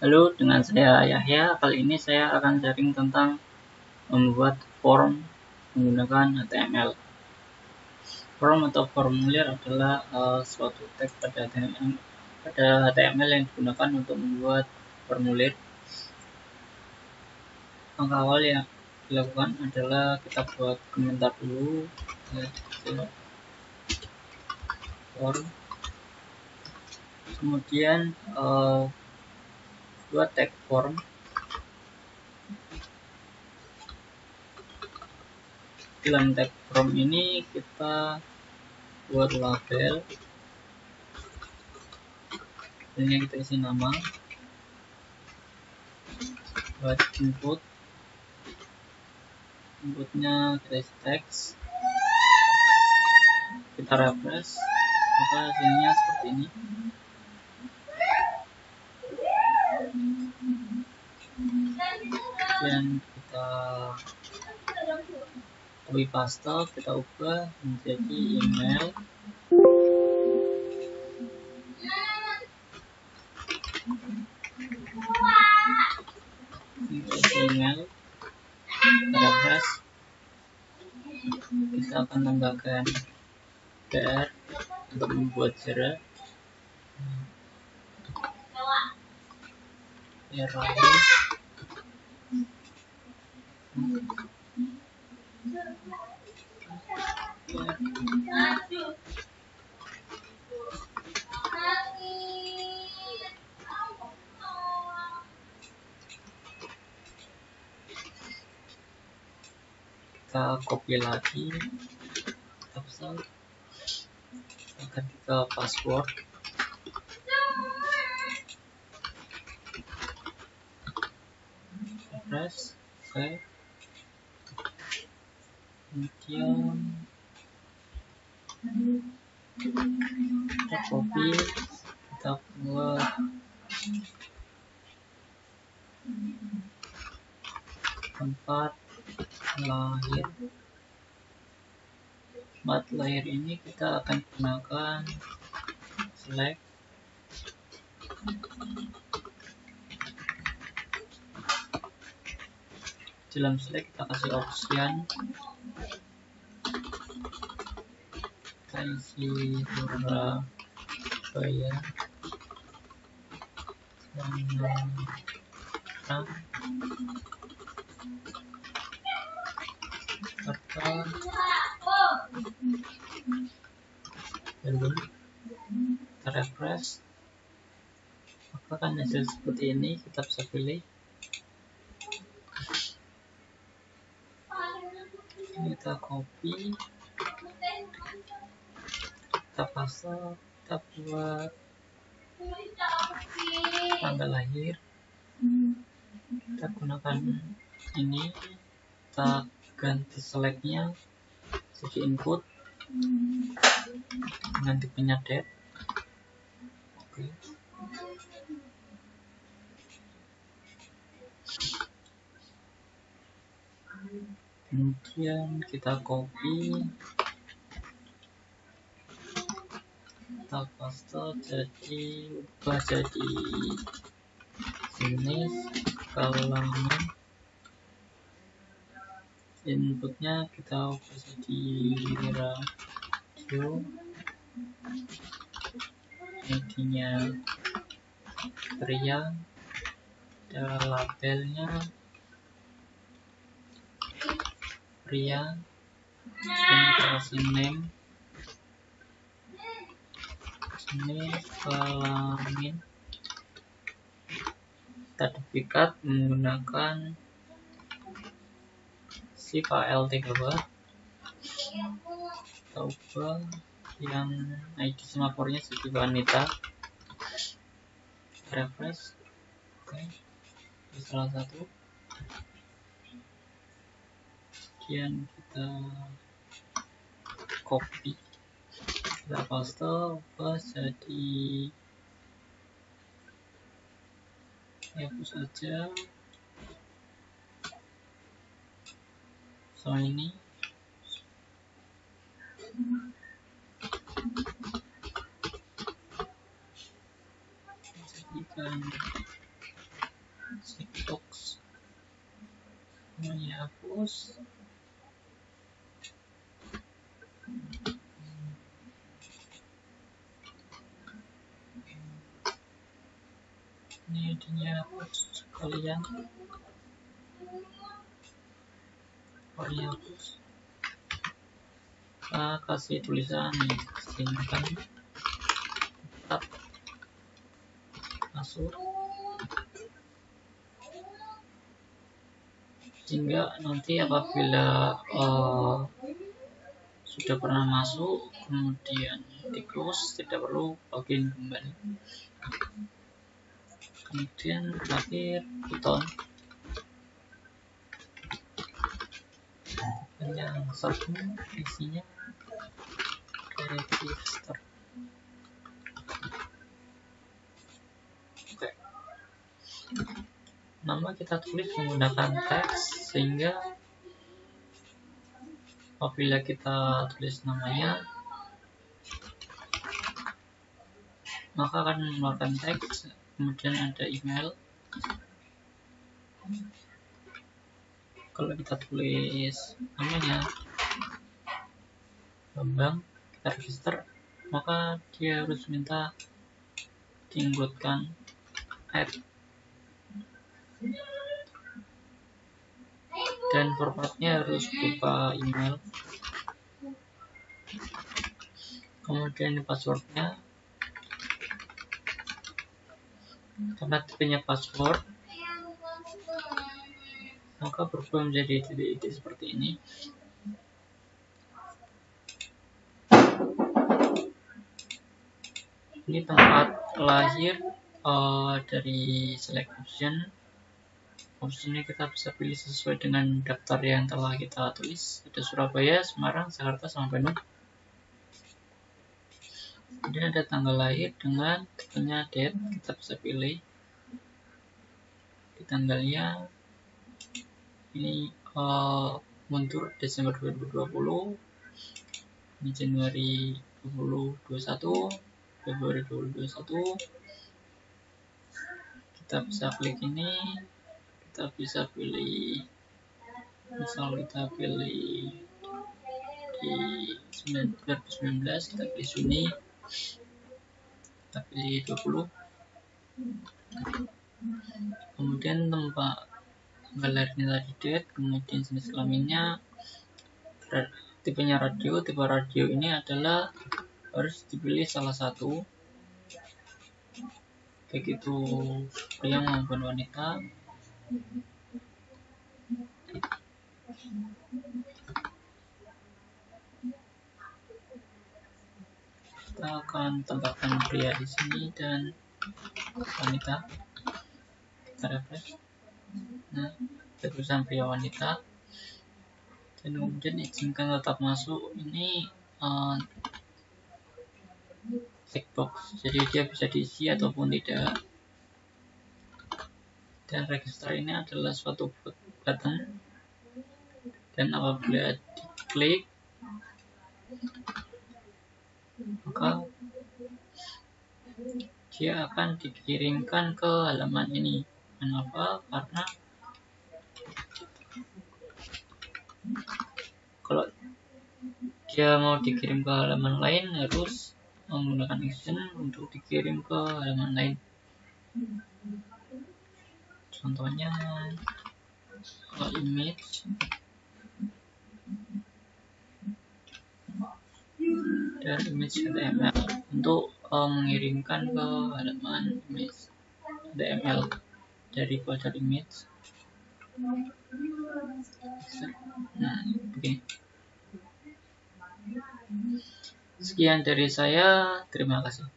Halo, dengan saya Yahya. Kali ini saya akan sharing tentang membuat form menggunakan HTML. Form atau formulir adalah suatu teks pada HTML yang digunakan untuk membuat formulir. Langkah awal yang dilakukan adalah kita buat komentar dulu. Form. Kemudian buat tag form. Dalam tag form ini kita buat label. Ini kita isi nama. Buat inputnya kita isi teks, kita refresh, maka hasilnya seperti ini. Kemudian kita copy paste, kita ubah menjadi email. Email, kita refresh. Kita akan tambahkan PR untuk membuat jarak. Kita copy lagi, kita ganti ke password. Refresh, oke. Kemudian kita copy, kita buat tempat lahir. Tempat lahir ini kita akan gunakan select. Dalam select kita kasih option, kita isi Surabaya lalu kita refresh, maka kan hasil seperti ini. Kita bisa pilih, kita copy, kita paste, kita buat tanggal lahir, kita gunakan ini, kita ganti selectnya jadi input dengan tipenya date. Oke. Kemudian kita copy, kita paste, jadi ubah jadi jenis halaman. Inputnya kita ubah jadi radio, ID-nya pria, labelnya pria, dan kita kasih name, jenis kelamin, sertifikat menggunakan si file 3 kita ubah yang ID semafornya jadi wanita. Refresh, oke. Ini salah satu. Kemudian kita copy, kita paste, ubah jadi hapus saja soal ini. Jadikan checkbox hapus. Ini idenya hapus sekalian, hapus. Kita kasih tulisan nih, simpan, tetap masuk, sehingga nanti apabila sudah pernah masuk kemudian di close, tidak perlu login kembali. Kemudian terakhir buton yang satu isinya register. Oke. Nama kita tulis menggunakan teks, sehingga apabila kita tulis namanya maka akan mengeluarkan teks. Kemudian ada email. Kalau kita tulis namanya Bambang, kita register, maka dia harus minta diinputkan add, dan formatnya harus berupa email. Kemudian passwordnya, karena tipenya password, maka berubah menjadi titik-titik seperti ini. Ini tempat lahir dari select option. Optionnya kita bisa pilih sesuai dengan daftar yang telah kita tulis. Ada Surabaya, Semarang, Jakarta, sama Bandung. Kemudian ada tanggal lahir dengan tipenya date, kita bisa pilih di tanggalnya. Ini mundur Desember 2020, ini Januari 2021, Februari 2021. Kita bisa klik ini, kita bisa pilih, misal kita pilih di 2019, kita pilih Juni, kita pilih 20. Kemudian tempat tanggal lahirnya tadi date, kemudian jenis kelaminnya, tipenya radio. Tipe radio ini adalah harus dipilih salah satu, baik itu pria maupun wanita. Kita akan tambahkan pria di sini dan wanita. Kita refresh. Nah, tulisan pria wanita. Dan kemudian izinkan tetap masuk, ini checkbox, jadi dia bisa diisi ataupun tidak. Dan register ini adalah suatu button, dan apabila diklik maka dia akan dikirimkan ke halaman ini. Kenapa? Karena kalau dia mau dikirim ke halaman lain harus menggunakan action untuk dikirim ke halaman lain. Contohnya image dan image HTML untuk mengirimkan ke halaman image HTML dari folder image. Nah, begini. Sekian dari saya, terima kasih.